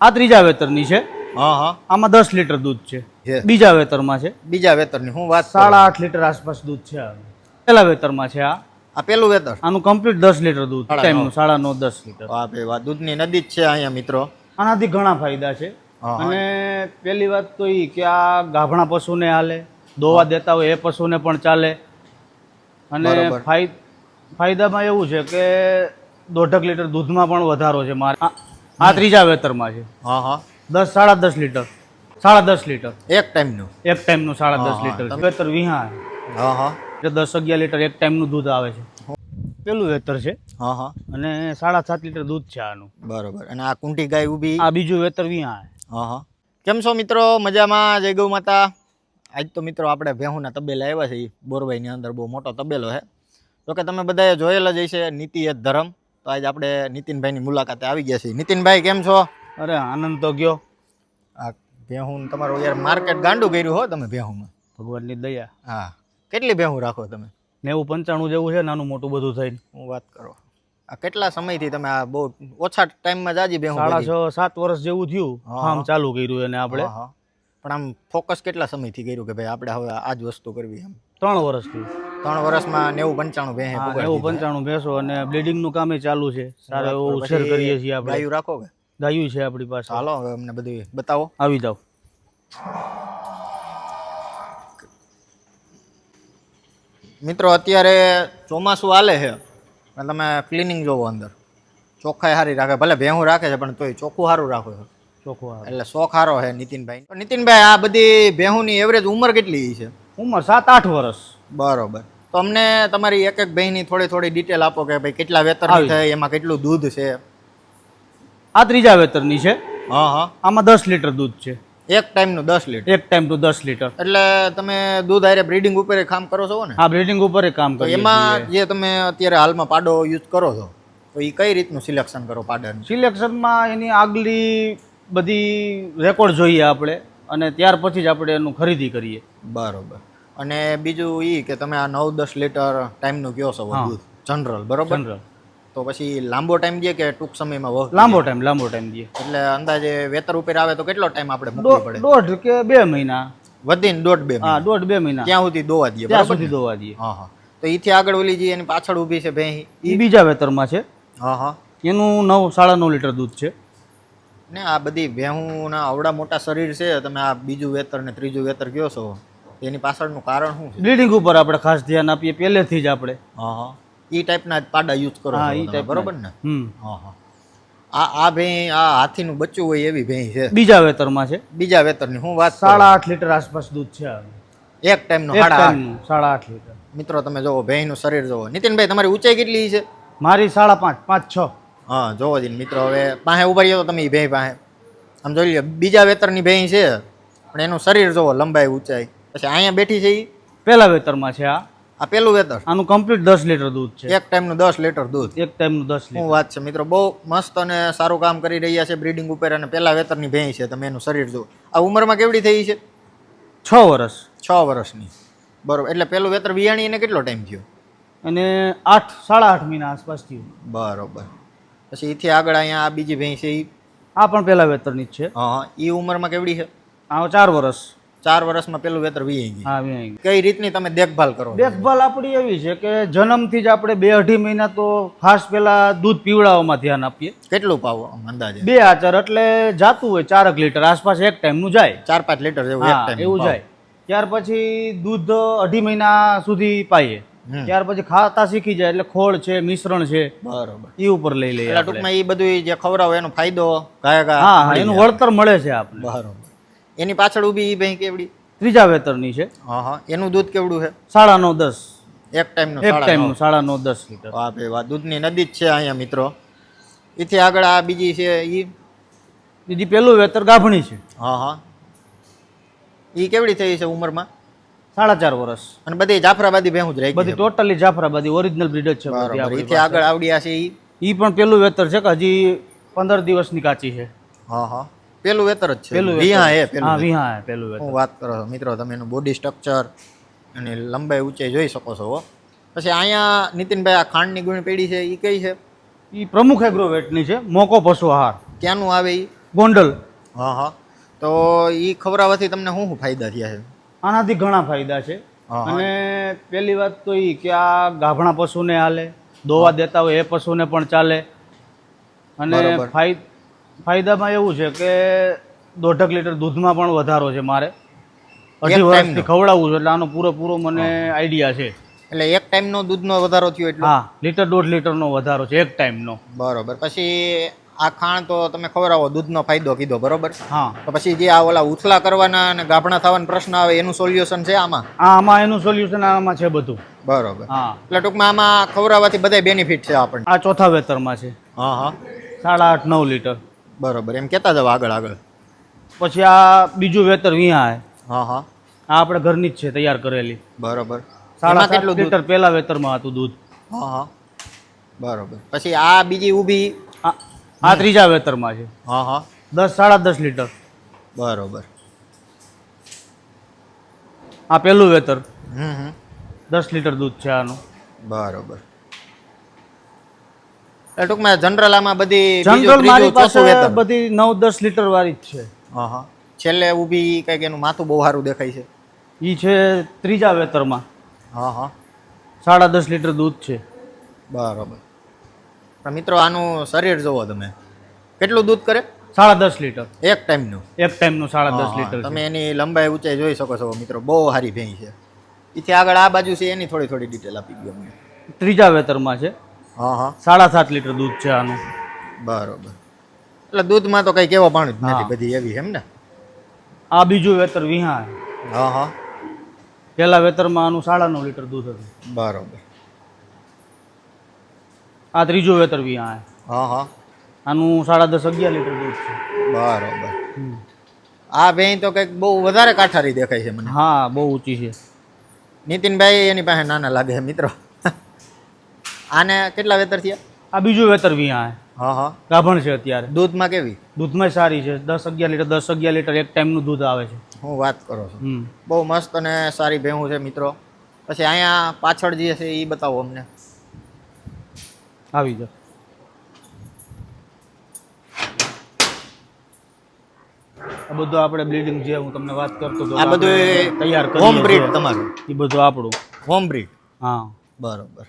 આ ત્રીજા વેતરની છે. હા હા આમાં 10 લીટર દૂધ છે. છે. બીજા વેતરમાં છે. બીજા વેતરની હું વાત 8.5 લીટર આસપાસ દૂધ છે. પહેલા વેતરમાં છે. આ પેલું વેતર આનું કમ્પ્લીટ 10 લીટર દૂધ ટાઈમનું 9.5 10 લીટર. વાહ ભાઈ વાહ, દૂધની નદી જ છે અહીંયા મિત્રો. આનાથી ઘણા ફાયદા છે. અને પેલી વાત તો એ કે આ ગાભણા પશુને હાલે, દોવા દેતા હોય એ પશુને પણ ચાલે. અને ફાયદામાં એવું છે કે 1.5 લીટર દૂધમાં પણ વધારો છે. મારે આ ત્રીજા વેતરમાં છે. હા હા 10 લીટર 10.5 લીટર એક ટાઈમનું એક ટાઈમનું 10.5 લીટર વેતર વિહા. હા હા 10-11 લીટર એક ટાઈમનું દૂધ આવે છે. પેલું વેતર છે. હા હા અને 7.5 લીટર દૂધ છે આનું. બરોબર. અને આ કુંટી ગાય ઊભી, આ બીજું વેતર વિહા. હા હા. કેમ છો મિત્રો? મજામાં? જય ગૌ માતા. આજ તો મિત્રો આપણે ભેહુના તબેલા આવ્યા છે. બોરભાઈની અંદર બહુ મોટો તબેલો છે. તો કે તમે બધાએ જોયેલ જ હશે, નીતિ એ ધર્મ. તો આજે આપણે નીતિનભાઈની મુલાકાતે આવી ગયા છીએ. નીતિનભાઈ કેમ છો? અરે આનંદ તો ગયો. આ ભેહું તમારું યાર માર્કેટ ગાંડું કર્યું હો તમે ભેહુંમાં. ભગવાનની દયા. હા, કેટલી ભેહું રાખો તમે? 90-95 જેવું છે, નાનું મોટું બધું થઈને. હું વાત કરો. આ કેટલા સમયથી તમે આ બહુ ઓછા ટાઈમમાં જાજી ભેહું? 6.5-7 વર્ષ જેવું થયું ફાર્મ ચાલુ કર્યું એને આપણે. પણ આમ ફોકસ કેટલા સમયથી કર્યું કે ભાઈ આપણે હવે આ જ વસ્તુ કરવી? એમ 3 વર્ષથી. 3 વર્ષમાં 90-95 ભેહે? 90-95 ભેંસો અને બ્લીડિંગનું કામ ચાલુ છે. સારો એવો ઉછેર કરીએ છીએ આપણે. ગાયું રાખો કે? ગાયું છે આપણી પાસે. હાલો હવે અમને બધું બતાવો. આવી જાઓ. મિત્રો અત્યારે ચોમાસું હાલે છે અને તમે ક્લિનિંગ જોવો, અંદર ચોખ્ખાઈ સારી રાખે. ભલે ભેહું રાખે છે પણ તોય ચોખ્ખું સારું રાખો છો. ચોખ્ખું એટલે શોખ સારો છે નીતિનભાઈ. નીતિનભાઈ આ બધી ભેહુંની એવરેજ ઉંમર કેટલી છે? ઉંમર 7-8 વર્ષ. બરોબર. તો અમને તમારી એક એક ભેંની થોડી ડિટેલ આપો કે ભાઈ કેટલા વેતરની થાય, એમાં કેટલું દૂધ છે? આ ત્રીજા વેતરની છે. હા હા આમાં 10 લીટર દૂધ છે. એક ટાઈમનું 10 લીટર? એક ટાઈમનું 10 લીટર. એટલે તમે દૂધ આરે બ્રીડિંગ ઉપર કામ કરો છો ને? હા, બ્રીડિંગ ઉપર કામ તો કરીએ. એમાં જે તમે અત્યારે હાલમાં પાડો યુઝ કરો છો, તો એ કઈ રીતનું સિલેક્શન કરો પાડાનું? સિલેક્શનમાં એની આગલી બધી રેકોર્ડ જોઈએ આપણે, અને ત્યાર પછી જ આપણે એનું ખરીદી કરીએ. બરોબર. અને બીજું એ કે તમે આ 9-10 લીટર ટાઈમનું કયો છો દૂધ જનરલ, બરોબર? જનરલ. તો પછી લાંબો ટાઈમ દે કે ટૂંક સમયમાં? લાંબો ટાઈમ દે. એટલે અંદાજે વેતર ઉપર આવે તો કેટલો ટાઈમ આપણે મૂકવો પડે? 1.5 કે 2 મહિના. વધીને 1.5-2 હા, 1.5-2 મહિના ત્યાં સુધી દોવા દઈએ. ત્યાં સુધી દોવા દઈએ. હા હા. તો એથી આગળ ઓલી જે એની પાછળ ઊભી છે ભેંસ, એ બીજા વેતરમાં છે. હા હા. એનું 9-9.5 લીટર દૂધ છે. ને આ બધી ભેહુંના આવડા મોટા શરીર છે, તમે આ બીજું વેતર ને ત્રીજું વેતર કયો છો, એની પાછળનું કારણ શું છે? બ્લીડિંગ ઉપર આપણે ખાસ ધ્યાન આપીએ પહેલેથી જ આપણે. હા હા. એ ટાઈપના પાડા યુઝ કરો છો, બરોબર ને? હા હા. આ ભેં આ હાથીનું બચ્ચું હોય એવી ભેં છે. બીજા વેતરમાં છે. બીજા વેતરની હું વાત? 8.5 લીટર આસપાસ દૂધ છે. એક ટાઈમનું 8.5 લીટર. મિત્રો તમે જોવો ભેંનું શરીર જોવો. નીતિનભાઈ તમારી ઊંચાઈ કેટલી છે? મારી 5.5-5.6. હા જોવો જ મિત્રો. હવે પાસે ઉભા રહ્યો તો તમે એ ભેં પાસે આમ જોઈ લો. બીજા વેતરની ભેં છે પણ એનું શરીર જોવો, લંબાઈ, ઊંચાઈ. પછી અહીંયા બેઠી છે એ પહેલા વેતરમાં છે. આ પેલું વેતર. આનું કમ્પ્લીટ 10 લીટર દૂધ છે. એક ટાઈમનું 10 લીટર દૂધ? એક ટાઈમનું 10 લીટર. શું વાત છે મિત્રો, બહુ મસ્ત અને સારું કામ કરી રહ્યા છે બ્રીડિંગ ઉપર. અને પહેલા વેતરની ભેં છે, તમે એનું શરીર જુઓ. આ ઉંમરમાં કેવડી થઈ છે? 6 વર્ષ. 6 વર્ષની, બરોબર. એટલે પેલું વેતર વિયાણી એને કેટલો ટાઈમ થયો? અને 8-8.5 મહિના આસપાસ થયું. બરોબર. પછી એથી આગળ અહીંયા આ બીજી ભેં છે એ? આ પણ પહેલા વેતરની જ છે. હા. એ ઉંમરમાં કેવડી છે? આ 4 વર્ષ. 4 વર્ષમાં પેલું વેતર વીઈ ગઈ. હા, વીઈ ગઈ. કઈ રીતની તમે દેખભાલ કરો? દેખભાલ આપણી એવી છે કે જન્મથી જ આપણે 2-2.5 મહિના તો ખાસ પેલા દૂધ પીવડાવવામાં ધ્યાન આપીએ. કેટલું પાવો અંદાજે? 2 આચર એટલે જાતું હોય 4 લીટર આસપાસ એક ટાઈમનું જાય. 4-5 લીટર જેવું એક ટાઈમ એવું જાય. ત્યાર પછી દૂધ 2.5 મહિના સુધી પાઈએ. ત્યાર પછી ખાતા શીખી જાય એટલે ખોળ છે, મિશ્રણ છે, બરોબર, એ ઉપર લઈ લઈએ. એટલે ટૂંકમાં એ બધું જે ખવડાવો એનો ફાયદો ગાયગા. હા, એનું વળતર મળે છે આપણે. બરોબર. એની પાછળ ઊભી એ ભેં કેવડી? ત્રીજા વેતરની છે. હા હા. એનું દૂધ કેવડું છે? 9.5-10. એક ટાઈમનું 9.5-10 લીટર. વાહ ભાઈ વાહ, દૂધની નદી જ છે અહીંયા મિત્રો. એથી આગળ આ બીજી છે એ? બીજી પેલું વેતર ગાભણી છે. હા હા. એ કેવડી થઈ છે ઉંમરમાં? 4.5 વર્ષ. અને બધી જાફરાબાદી ભેહું જ રહી? બધી ટોટલી જાફરાબાદી ઓરિજિનલ બ્રીડ જ છે. બરાબર. એથી આગળ આવડી આ છે ઈ પણ પેલું વેતર છે કે હજી 15 દિવસની કાચી છે. હા હા. પેલું વેતર જ છે? પેલું વિહા હે? હા, વિહા હે પેલું વેતર. હું વાત કરો છો મિત્રો, તમે એનું બોડી સ્ટ્રક્ચર અને લંબાઈ ઊંચાઈ જોઈ શકો છો. પછી અહીંયા નીતિનભાઈ આ ખાંડની ગુણ પેઢી છે એ કઈ છે? એ પ્રમુખ એગ્રોવેટની છે. મોકો પશુ આહાર. ક્યાંનું આવે એ? ગોંડલ. હા હા. તો એ ખવડાવવાથી તમને શું શું ફાયદા થયા છે? આનાથી ઘણા ફાયદા છે. હા, હા. અને પહેલી વાત તો એ કે આ ગાભણા પશુને હાલે, દોવા દેતા હોય એ પશુને પણ ચાલે. અને બરોબર. ફાયદામાં એવું છે કે 1.5 લીટર દૂધમાં પણ વધારો છે મારે. એક 2.5 વર્ષથી ટાઈમનો? ખવડાવું છું એટલે આનો પૂરેપૂરો મને આઈડિયા છે. એટલે એક ટાઈમનો દૂધનો વધારો થયો એટલો? હા, 1.5 લીટરનો વધારો છે એક ટાઈમનો. બરોબર. પછી આ ખાણ તો તમે ખવડાવો, દૂધનો ફાયદો કીધો, બરોબર. હા, તો પછી જે આ ઓલા ઉથલા કરવાના અને ગાભણા થવાનો પ્રશ્ન આવે એનું સોલ્યુશન છે આમાં? આમાં એનું સોલ્યુશન આમાં છે બધું. બરોબર. હા, એટલે ટૂંકમાં આમાં ખવડાવવાથી બધા બેનિફિટ છે આપણને. આ ચોથા વેતરમાં છે. હા હા. 8.5-9 લીટર. બરોબર. એમ કહેતા જાવ આગળ આગળ. પછી આ બીજું વેતર વિયા છે. હા હા. આ આપણે ઘરની જ છે, તૈયાર કરેલી. બરોબર. 7.5 કેટલું દૂધ? લીટર પહેલા વેતરમાં હતું દૂધ. હા હા. બરોબર. પછી આ બીજી ઊભી? આ ત્રીજા વેતરમાં છે. હા હા. 10-10.5 લીટર. બરોબર. આ પહેલું વેતર. હમ. 10 લીટર દૂધ છે આનું. બરોબર. એટલે ટૂંકમાં જનરલ આમાં બધી જનરલ મારી પાસે ચોથું વેતર. બધી 9-10 લીટર વાળી જ છે. હા હા. છેલ્લે ઊભી કંઈક એનું માથું બહુ સારું દેખાય છે. ઈ છે ત્રીજા વેતરમાં. હા હા. 10.5 લીટર દૂધ છે. બરોબર. પણ મિત્રો આનું શરીર જોવો તમે, કેટલું દૂધ કરે? 10.5 લીટર. એક ટાઈમનું? એક ટાઈમનું 10.5 હા, લીટર તમે છે. એની લંબાઈ ઊંચાઈ જોઈ શકો છો મિત્રો, બહુ સારી ભેંસ છે. એથી આગળ આ બાજુ છે એની થોડી થોડી ડિટેલ આપી દો અમને. ત્રીજા વેતરમાં છે. હા હા. 7.5 લીટર દૂધ છે આનું. બરોબર. એટલે દૂધમાં તો કઈ કેવા પાણી જ નથી, હા. બધી એવી એમ ને? આ બીજું વેતર વિહા છે. હા હા. પહેલા વેતરમાં આનું 9.5 લીટર દૂધ હતું. બરોબર. આ ત્રીજું વેતર વિહા છે. હા હા. આનું 10.5-11 લીટર દૂધ છે. બરોબર. આ ભેંસ તો કંઈક બહુ વધારે કાઠારી દેખાય છે મને. હા, બહુ ઊંચી છે. નીતિનભાઈ એની પાસે નાના લાગે છે મિત્રો. આને કેટલા વેતર થયા? આ બીજું વેતર વિહા છે. હા હા. ગાભણ છે અત્યારે. દૂધમાં કેવી? દૂધમાં સારી છે. 10-11 લીટર 10-11 લીટર એક ટાઈમનું દૂધ આવે છે. હું વાત કરો છો. હમ. બહુ મસ્ત અને સારી ભેહું છે મિત્રો. પછી અહીંયા પાછળ જે છે એ બતાવો અમને. આવી જાઓ. આ બધું આપણે બ્લીડિંગ જે હું તમને વાત કરતો હતો, આ બધું તૈયાર હોમ કરીએ બ્રીડ છીએ. તમારું? એ બધું આપણું. Home breed? હા. બરોબર.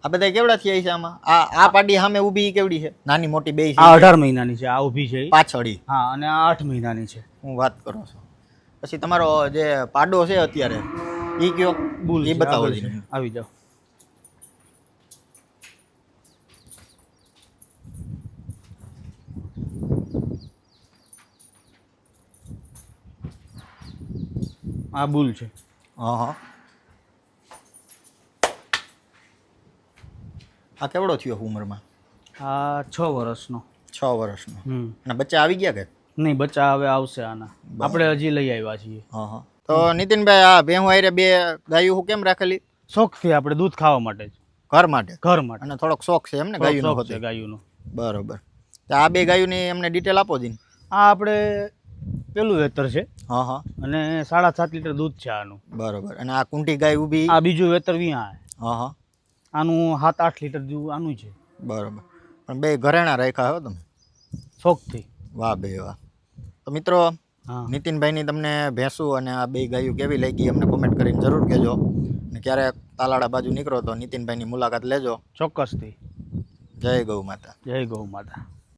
આ બધા કેવડા થયા છે આમાં? આ પાડી સામે ઊભી ઈ કેવડી છે? નાની મોટી બે છે? આ 18 મહિનાની છે. આ ઊભી છે ઈ. પાછળ ઈ? હા, અને આ 8 મહિનાની છે. હું વાત કરો છો. પછી તમારો જે પાડો છે અત્યારે ઈ કયો? બુલ ઈ છે, બતાવો આગળ જી. છે. આવી જાઓ. આ બુલ છે. હા હા. આ કેવડો થયો ઉંમરમાં? આ 6 વર્ષનો. 6 વર્ષનો. હમ. અને બચ્ચા આવી ગયા કે? નહીં, બચ્ચા હવે આવશે આના. આપણે હજી લઈ આવ્યા છીએ. હા હા. તો નીતિનભાઈ આ ભેહું હારે બે ગાયું હું કેમ રાખેલી? શોખથી આપણે દૂધ ખાવા માટે જ. ઘર માટે? ઘર માટે. અને થોડોક શોખ છે એમ ને થોડોક ગાયુંનો? શોખ છે ગાયુંનો. બરોબર. તો આ બે ગાયુંની અમને ડિટેલ આપો જી. આ આપણે પેલું વેતર છે. હા હા. અને 7.5 લીટર દૂધ છે આનું. બરોબર. અને આ કુંટી ગાય ઊભી? આ બીજું વેતર વિયા છે. હા હા. આનું 7-8 લીટર જેવું આનું છે. બરોબર. પણ બે ઘરેણા રાખ્યા હો તમે? શોખથી. વાહ બે વાહ. તો મિત્રો, હા. નીતિનભાઈની તમને ભેંસું અને આ બે ગાયું કેવી લાગી અમને કોમેન્ટ કરીને જરૂર કહેજો. અને ક્યારેક તાલાળા બાજુ નીકળો તો નીતિનભાઈની મુલાકાત લેજો. ચોક્કસથી. જય ગૌ માતા. જય ગૌ માતા.